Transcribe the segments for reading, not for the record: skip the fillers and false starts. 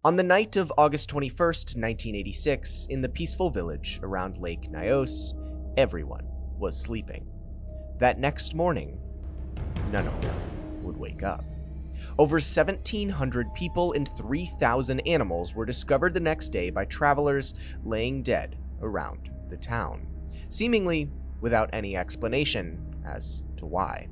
On the night of August 21st, 1986, in the peaceful village around Lake Nios, everyone was sleeping. That next morning, none of them would wake up. Over 1,700 people and 3,000 animals were discovered the next day by travelers laying dead around the town, seemingly without any explanation as to why.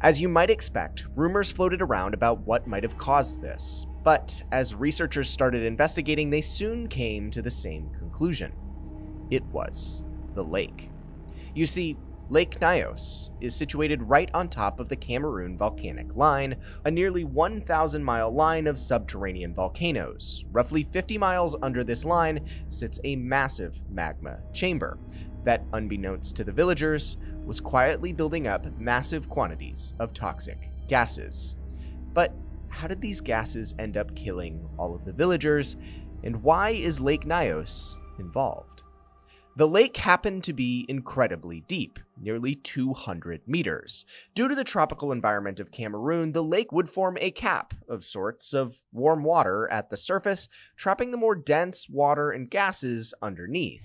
As you might expect, rumors floated around about what might have caused this, but as researchers started investigating, they soon came to the same conclusion. It was the lake. You see, Lake Nios is situated right on top of the Cameroon volcanic line, a nearly 1,000-mile line of subterranean volcanoes. Roughly 50 miles under this line sits a massive magma chamber that, unbeknownst to the villagers, was quietly building up massive quantities of toxic gases. But how did these gases end up killing all of the villagers, and why is Lake Nios involved? The lake happened to be incredibly deep, nearly 200 meters. Due to the tropical environment of Cameroon, the lake would form a cap of sorts of warm water at the surface, trapping the more dense water and gases underneath.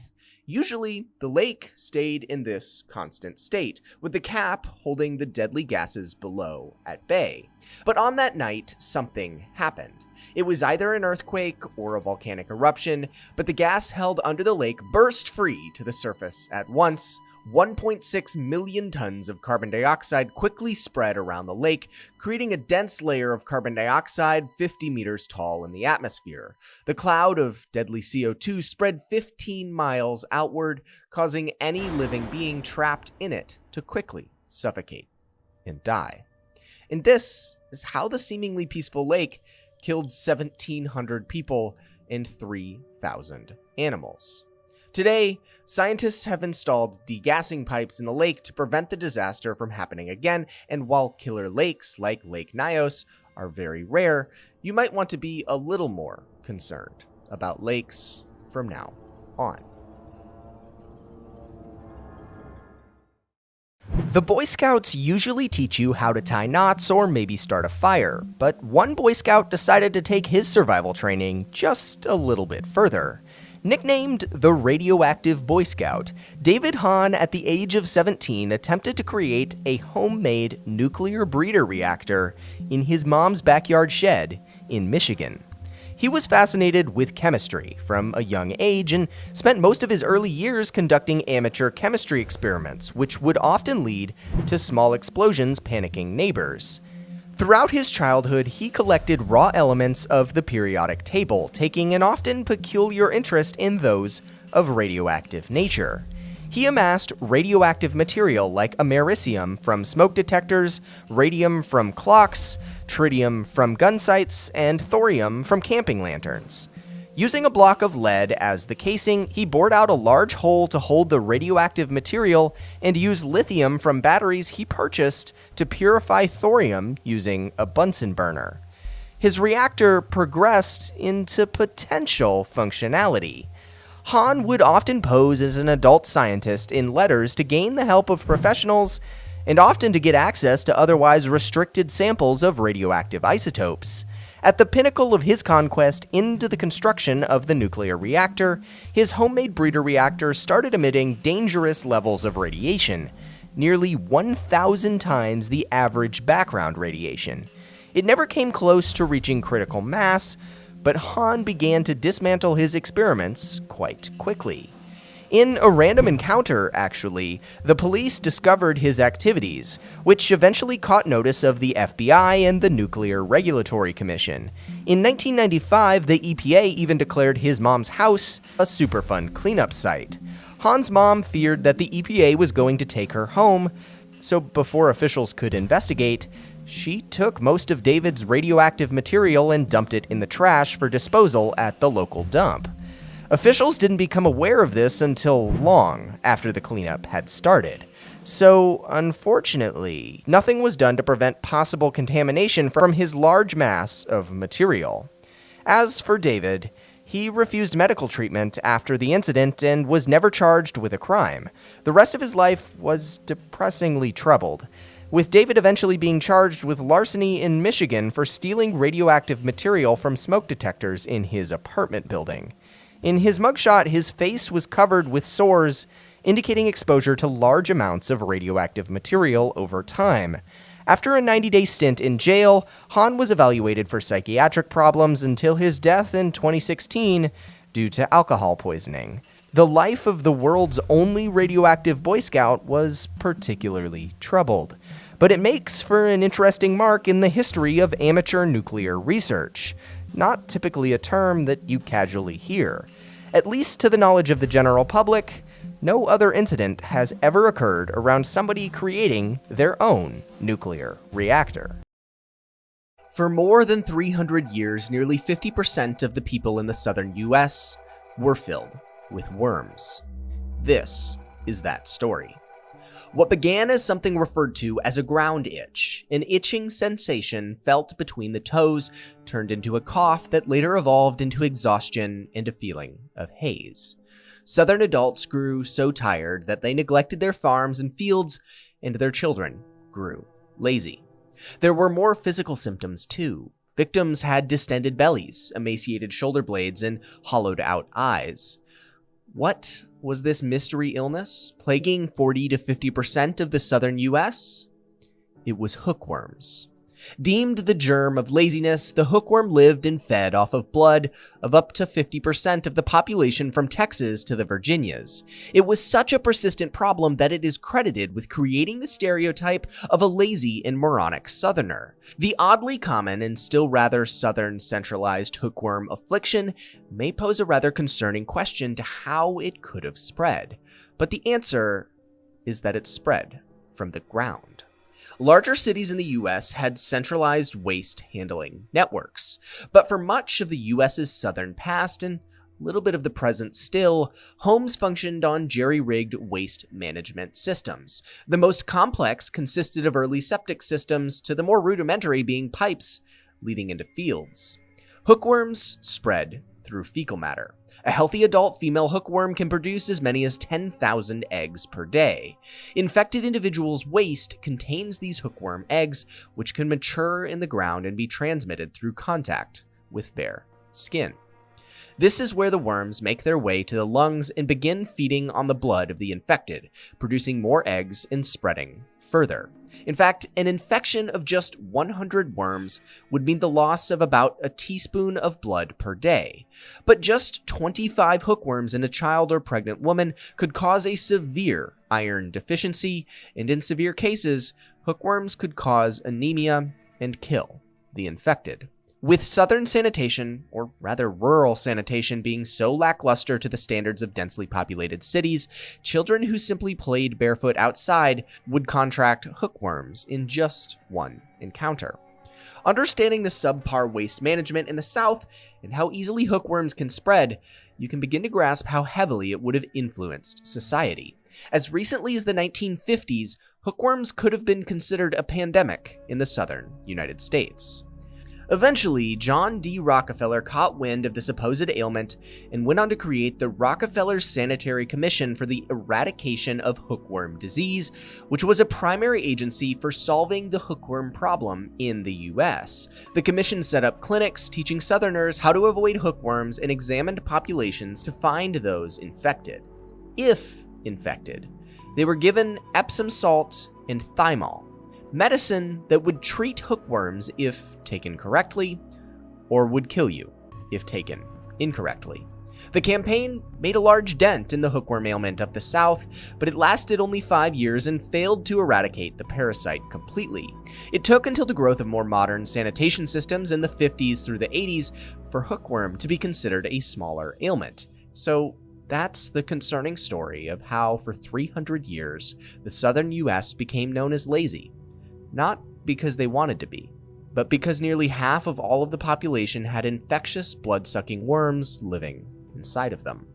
Usually, the lake stayed in this constant state, with the cap holding the deadly gases below at bay. But on that night, something happened. It was either an earthquake or a volcanic eruption, but the gas held under the lake burst free to the surface at once. 1.6 million tons of carbon dioxide quickly spread around the lake, creating a dense layer of carbon dioxide 50 meters tall in the atmosphere. The cloud of deadly CO2 spread 15 miles outward, causing any living being trapped in it to quickly suffocate and die. And this is how the seemingly peaceful lake killed 1,700 people and 3,000 animals. Today, scientists have installed degassing pipes in the lake to prevent the disaster from happening again, and while killer lakes like Lake Nios are very rare, you might want to be a little more concerned about lakes from now on. The Boy Scouts usually teach you how to tie knots or maybe start a fire, but one Boy Scout decided to take his survival training just a little bit further. Nicknamed the Radioactive Boy Scout, David Hahn, at the age of 17, attempted to create a homemade nuclear breeder reactor in his mom's backyard shed in Michigan. He was fascinated with chemistry from a young age and spent most of his early years conducting amateur chemistry experiments, which would often lead to small explosions panicking neighbors. Throughout his childhood, he collected raw elements of the periodic table, taking an often peculiar interest in those of radioactive nature. He amassed radioactive material like americium from smoke detectors, radium from clocks, tritium from gun sights, and thorium from camping lanterns. Using a block of lead as the casing, he bored out a large hole to hold the radioactive material and used lithium from batteries he purchased to purify thorium using a Bunsen burner. His reactor progressed into potential functionality. Hahn would often pose as an adult scientist in letters to gain the help of professionals and often to get access to otherwise restricted samples of radioactive isotopes. At the pinnacle of his conquest into the construction of the nuclear reactor, his homemade breeder reactor started emitting dangerous levels of radiation, nearly 1,000 times the average background radiation. It never came close to reaching critical mass, but Hahn began to dismantle his experiments quite quickly. In a random encounter, actually, the police discovered his activities, which eventually caught notice of the FBI and the Nuclear Regulatory Commission. In 1995, the EPA even declared his mom's house a Superfund cleanup site. Hahn's mom feared that the EPA was going to take her home, so before officials could investigate, she took most of David's radioactive material and dumped it in the trash for disposal at the local dump. Officials didn't become aware of this until long after the cleanup had started. So, unfortunately, nothing was done to prevent possible contamination from his large mass of material. As for David, he refused medical treatment after the incident and was never charged with a crime. The rest of his life was depressingly troubled. with David eventually being charged with larceny in Michigan for stealing radioactive material from smoke detectors in his apartment building. In his mugshot, his face was covered with sores, indicating exposure to large amounts of radioactive material over time. After a 90-day stint in jail, Hahn was evaluated for psychiatric problems until his death in 2016 due to alcohol poisoning. The life of the world's only radioactive Boy Scout was particularly troubled, but it makes for an interesting mark in the history of amateur nuclear research, not typically a term that you casually hear. At least to the knowledge of the general public, no other incident has ever occurred around somebody creating their own nuclear reactor. For more than 300 years, nearly 50% of the people in the southern US were filled with worms. This is that story. What began as something referred to as a ground itch, an itching sensation felt between the toes, turned into a cough that later evolved into exhaustion and a feeling of haze. Southern adults grew so tired that they neglected their farms and fields, and their children grew lazy. There were more physical symptoms too. Victims had distended bellies, emaciated shoulder blades, and hollowed-out eyes. What was this mystery illness plaguing 40 to 50% of the southern US? It was hookworms. Deemed the germ of laziness, the hookworm lived and fed off of blood of up to 50% of the population from Texas to the Virginias. It was such a persistent problem that it is credited with creating the stereotype of a lazy and moronic southerner. The oddly common and still rather southern centralized hookworm affliction may pose a rather concerning question to how it could have spread. But the answer is that it spread from the ground. Larger cities in the US had centralized waste handling networks, but for much of the US's southern past and a little bit of the present still, homes functioned on jerry-rigged waste management systems. The most complex consisted of early septic systems, to the more rudimentary being pipes leading into fields. Hookworms spread through fecal matter. A healthy adult female hookworm can produce as many as 10,000 eggs per day. Infected individuals' waste contains these hookworm eggs, which can mature in the ground and be transmitted through contact with bare skin. This is where the worms make their way to the lungs and begin feeding on the blood of the infected, producing more eggs and spreading further. In fact, an infection of just 100 worms would mean the loss of about a teaspoon of blood per day. But just 25 hookworms in a child or pregnant woman could cause a severe iron deficiency, and in severe cases, hookworms could cause anemia and kill the infected. With southern sanitation, or rather rural sanitation, being so lackluster to the standards of densely populated cities, children who simply played barefoot outside would contract hookworms in just one encounter. Understanding the subpar waste management in the South and how easily hookworms can spread, you can begin to grasp how heavily it would have influenced society. As recently as the 1950s, hookworms could have been considered a pandemic in the southern United States. Eventually, John D. Rockefeller caught wind of the supposed ailment and went on to create the Rockefeller Sanitary Commission for the Eradication of Hookworm Disease, which was a primary agency for solving the hookworm problem in the US. The commission set up clinics teaching Southerners how to avoid hookworms and examined populations to find those infected. If infected, they were given Epsom salt and thymol, medicine that would treat hookworms if taken correctly, or would kill you if taken incorrectly. The campaign made a large dent in the hookworm ailment of the South, but it lasted only 5 years and failed to eradicate the parasite completely. It took until the growth of more modern sanitation systems in the 50s through the 80s for hookworm to be considered a smaller ailment. So that's the concerning story of how for 300 years the southern US became known as lazy. Not because they wanted to be, but because nearly half of all of the population had infectious blood-sucking worms living inside of them.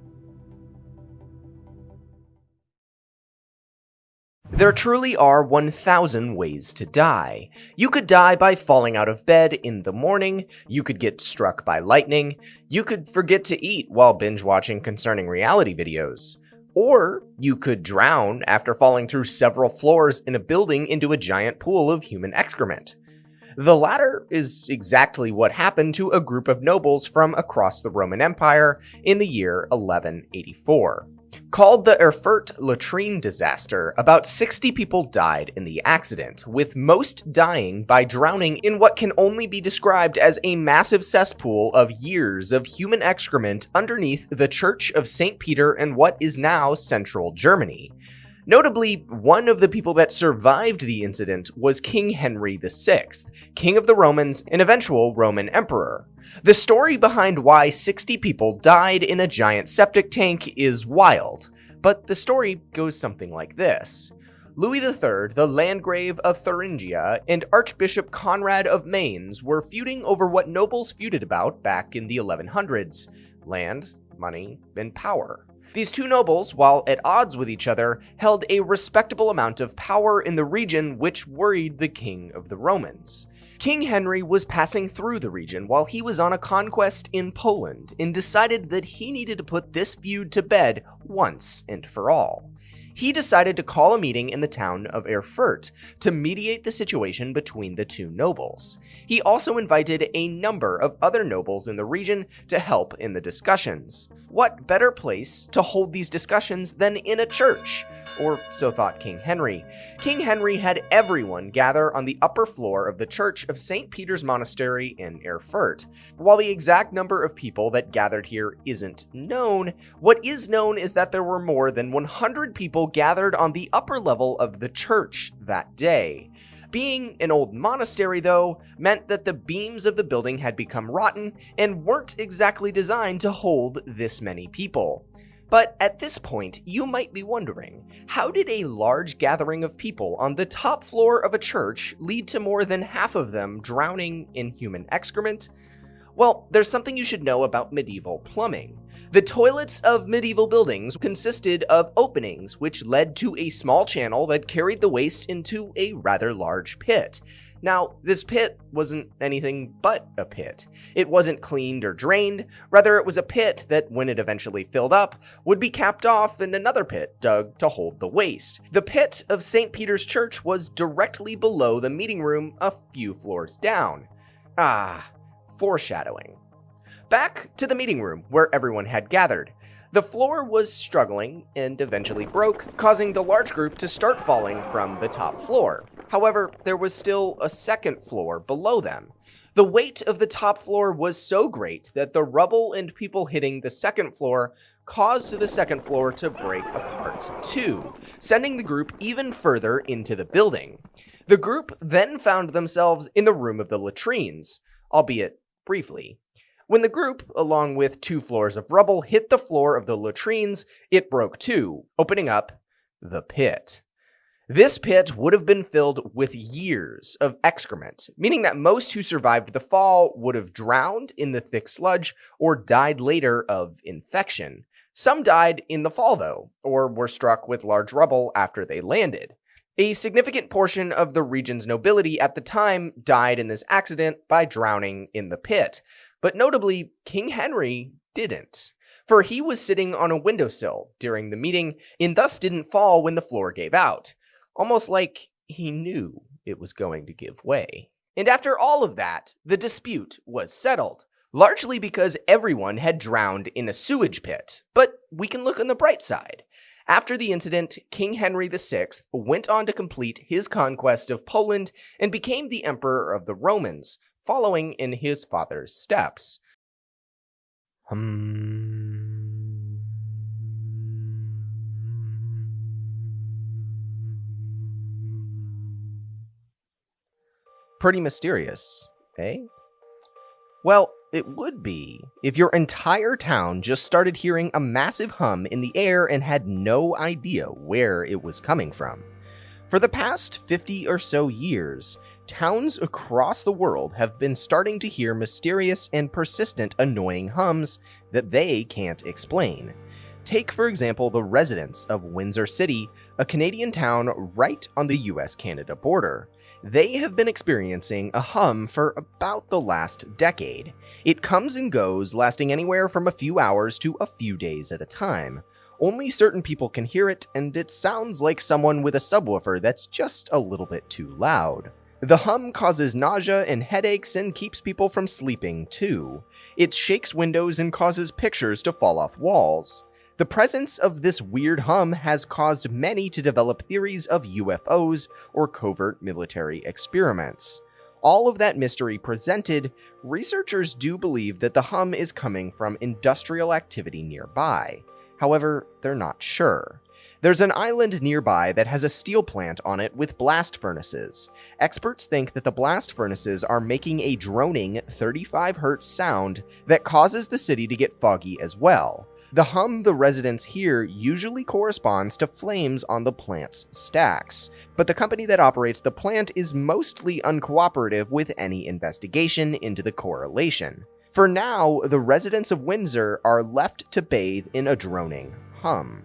There truly are 1,000 ways to die. You could die by falling out of bed in the morning, you could get struck by lightning, you could forget to eat while binge-watching concerning reality videos, Or you could drown after falling through several floors in a building into a giant pool of human excrement. The latter is exactly what happened to a group of nobles from across the Roman Empire in the year 1184. Called the Erfurt latrine disaster, about 60 people died in the accident, with most dying by drowning in what can only be described as a massive cesspool of years of human excrement underneath the Church of St. Peter in what is now central Germany. Notably, one of the people that survived the incident was King Henry VI, King of the Romans and eventual Roman Emperor. The story behind why 60 people died in a giant septic tank is wild, but the story goes something like this. Louis III, the Landgrave of Thuringia, and Archbishop Conrad of Mainz were feuding over what nobles feuded about back in the 1100s: land, money, and power. These two nobles, while at odds with each other, held a respectable amount of power in the region, which worried the King of the Romans. King Henry was passing through the region while he was on a conquest in Poland and decided that he needed to put this feud to bed once and for all. He decided to call a meeting in the town of Erfurt to mediate the situation between the two nobles. He also invited a number of other nobles in the region to help in the discussions. What better place to hold these discussions than in a church? Or so thought King Henry. King Henry had everyone gather on the upper floor of the Church of St. Peter's Monastery in Erfurt. While the exact number of people that gathered here isn't known, what is known is that there were more than 100 people gathered on the upper level of the church that day. Being an old monastery, though, meant that the beams of the building had become rotten and weren't exactly designed to hold this many people. But at this point, you might be wondering, how did a large gathering of people on the top floor of a church lead to more than half of them drowning in human excrement? Well, there's something you should know about medieval plumbing. The toilets of medieval buildings consisted of openings which led to a small channel that carried the waste into a rather large pit. Now, this pit wasn't anything but a pit. It wasn't cleaned or drained, rather it was a pit that, when it eventually filled up, would be capped off and another pit dug to hold the waste. The pit of St. Peter's Church was directly below the meeting room a few floors down. Foreshadowing. Back to the meeting room where everyone had gathered. The floor was struggling and eventually broke, causing the large group to start falling from the top floor. However, there was still a second floor below them. The weight of the top floor was so great that the rubble and people hitting the second floor caused the second floor to break apart too, sending the group even further into the building. The group then found themselves in the room of the latrines, albeit briefly. When the group, along with 2 floors of rubble, hit the floor of the latrines, it broke too, opening up the pit. This pit would have been filled with years of excrement, meaning that most who survived the fall would have drowned in the thick sludge or died later of infection. Some died in the fall, though, or were struck with large rubble after they landed. A significant portion of the region's nobility at the time died in this accident by drowning in the pit. But notably, King Henry didn't, for he was sitting on a windowsill during the meeting and thus didn't fall when the floor gave out, almost like he knew it was going to give way. And after all of that, the dispute was settled, largely because everyone had drowned in a sewage pit. But we can look on the bright side. After the incident, King Henry VI went on to complete his conquest of Poland and became the Emperor of the Romans, following in his father's steps. Pretty mysterious, eh? Well, it would be if your entire town just started hearing a massive hum in the air and had no idea where it was coming from. For the past 50 or so years, towns across the world have been starting to hear mysterious and persistent annoying hums that they can't explain. Take, for example, the residents of Windsor City, a Canadian town right on the US-Canada border. They have been experiencing a hum for about the last decade. It comes and goes, lasting anywhere from a few hours to a few days at a time. Only certain people can hear it, and it sounds like someone with a subwoofer that's just a little bit too loud. The hum causes nausea and headaches and keeps people from sleeping, too. It shakes windows and causes pictures to fall off walls. The presence of this weird hum has caused many to develop theories of UFOs or covert military experiments. All of that mystery presented, researchers do believe that the hum is coming from industrial activity nearby. However, they're not sure. There's an island nearby that has a steel plant on it with blast furnaces. Experts think that the blast furnaces are making a droning 35 Hz sound that causes the city to get foggy as well. The hum the residents hear usually corresponds to flames on the plant's stacks, but the company that operates the plant is mostly uncooperative with any investigation into the correlation. For now, the residents of Windsor are left to bathe in a droning hum.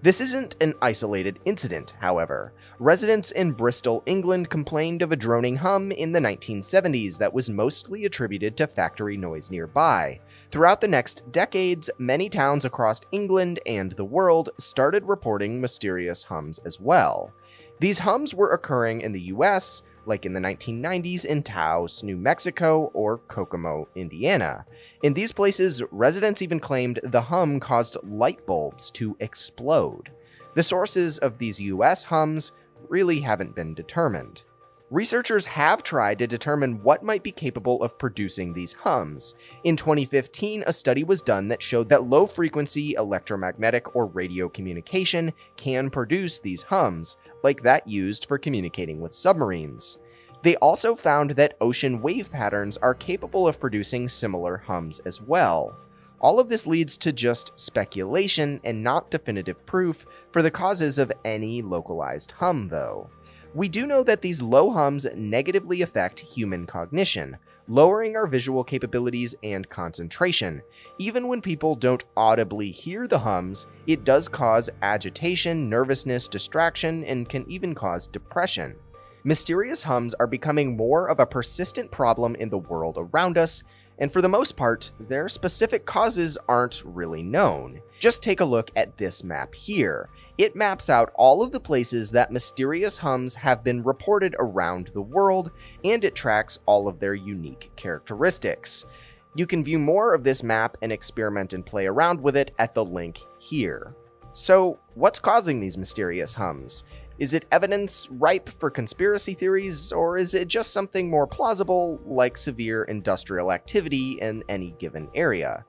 This isn't an isolated incident, however. Residents in Bristol, England complained of a droning hum in the 1970s that was mostly attributed to factory noise nearby. Throughout the next decades, many towns across England and the world started reporting mysterious hums as well. These hums were occurring in the US, like in the 1990s in Taos, New Mexico, or Kokomo, Indiana. In these places, residents even claimed the hum caused light bulbs to explode. The sources of these US hums really haven't been determined. Researchers have tried to determine what might be capable of producing these hums. In 2015, a study was done that showed that low-frequency electromagnetic or radio communication can produce these hums, like that used for communicating with submarines. They also found that ocean wave patterns are capable of producing similar hums as well. All of this leads to just speculation and not definitive proof for the causes of any localized hum, though. We do know that these low hums negatively affect human cognition, lowering our visual capabilities and concentration. Even when people don't audibly hear the hums, it does cause agitation, nervousness, distraction, and can even cause depression. Mysterious hums are becoming more of a persistent problem in the world around us, and for the most part, their specific causes aren't really known. Just take a look at this map here. It maps out all of the places that mysterious hums have been reported around the world, and it tracks all of their unique characteristics. You can view more of this map and experiment and play around with it at the link here. So, what's causing these mysterious hums? Is it evidence ripe for conspiracy theories, or is it just something more plausible, like severe industrial activity in any given area?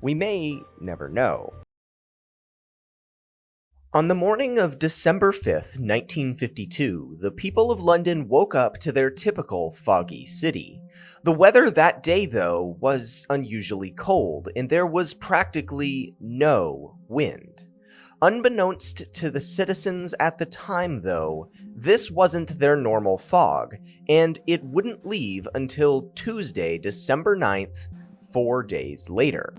We may never know. On the morning of December 5th, 1952, the people of London woke up to their typical foggy city. The weather that day, though, was unusually cold, and there was practically no wind. Unbeknownst to the citizens at the time, though, this wasn't their normal fog, and it wouldn't leave until Tuesday, December 9th, 4 days later.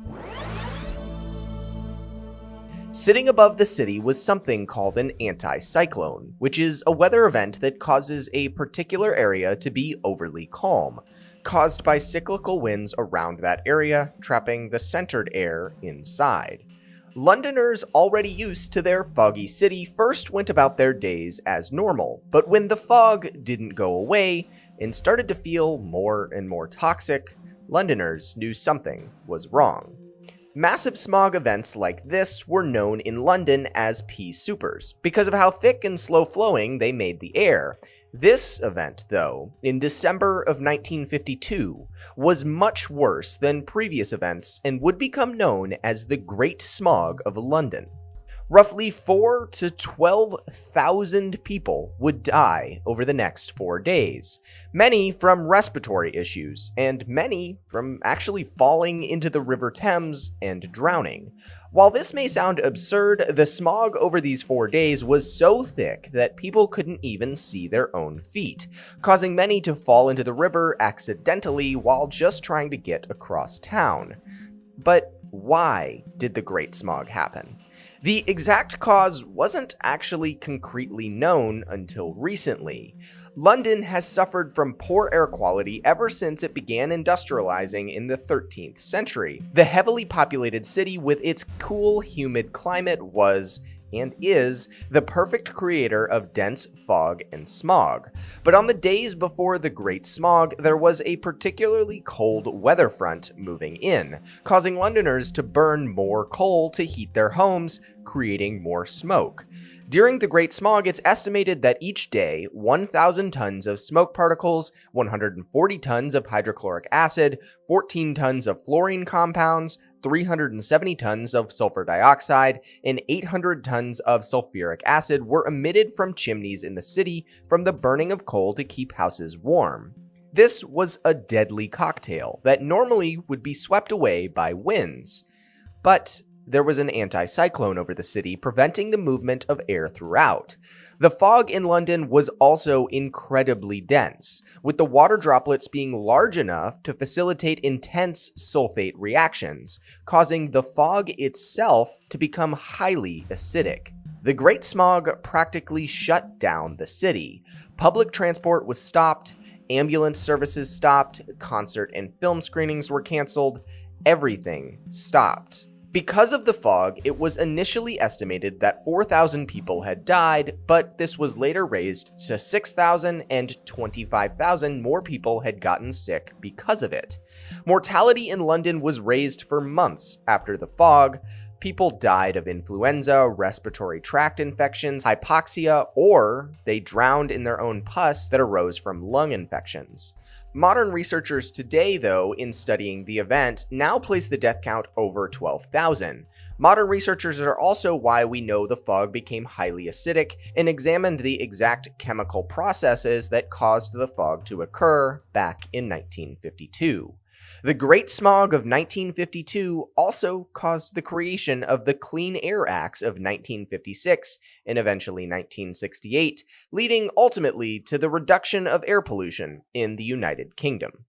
Sitting above the city was something called an anticyclone, which is a weather event that causes a particular area to be overly calm, caused by cyclical winds around that area, trapping the centered air inside. Londoners already used to their foggy city first went about their days as normal, but when the fog didn't go away and started to feel more and more toxic, Londoners knew something was wrong. Massive smog events like this were known in London as pea supers because of how thick and slow-flowing they made the air. This event, though, in December of 1952, was much worse than previous events and would become known as the Great Smog of London. Roughly 4,000 to 12,000 people would die over the next 4 days, many from respiratory issues, and many from actually falling into the River Thames and drowning. While this may sound absurd, the smog over these 4 days was so thick that people couldn't even see their own feet, causing many to fall into the river accidentally while just trying to get across town. But why did the Great Smog happen? The exact cause wasn't actually concretely known until recently. London has suffered from poor air quality ever since it began industrializing in the 13th century. The heavily populated city with its cool, humid climate was, and is, the perfect creator of dense fog and smog. But on the days before the Great Smog, there was a particularly cold weather front moving in, causing Londoners to burn more coal to heat their homes, creating more smoke. During the Great Smog, it's estimated that each day, 1,000 tons of smoke particles, 140 tons of hydrochloric acid, 14 tons of fluorine compounds, 370 tons of sulfur dioxide, and 800 tons of sulfuric acid were emitted from chimneys in the city from the burning of coal to keep houses warm. This was a deadly cocktail that normally would be swept away by winds. But there was an anticyclone over the city, preventing the movement of air throughout. The fog in London was also incredibly dense, with the water droplets being large enough to facilitate intense sulfate reactions, causing the fog itself to become highly acidic. The Great Smog practically shut down the city. Public transport was stopped, ambulance services stopped, concert and film screenings were canceled, everything stopped. Because of the fog, it was initially estimated that 4,000 people had died, but this was later raised to 6,000 and 25,000 more people had gotten sick because of it. Mortality in London was raised for months after the fog. People died of influenza, respiratory tract infections, hypoxia, or they drowned in their own pus that arose from lung infections. Modern researchers today, though, in studying the event, now place the death count over 12,000. Modern researchers are also why we know the fog became highly acidic and examined the exact chemical processes that caused the fog to occur back in 1952. The Great Smog of 1952 also caused the creation of the Clean Air Acts of 1956 and eventually 1968, leading ultimately to the reduction of air pollution in the United Kingdom.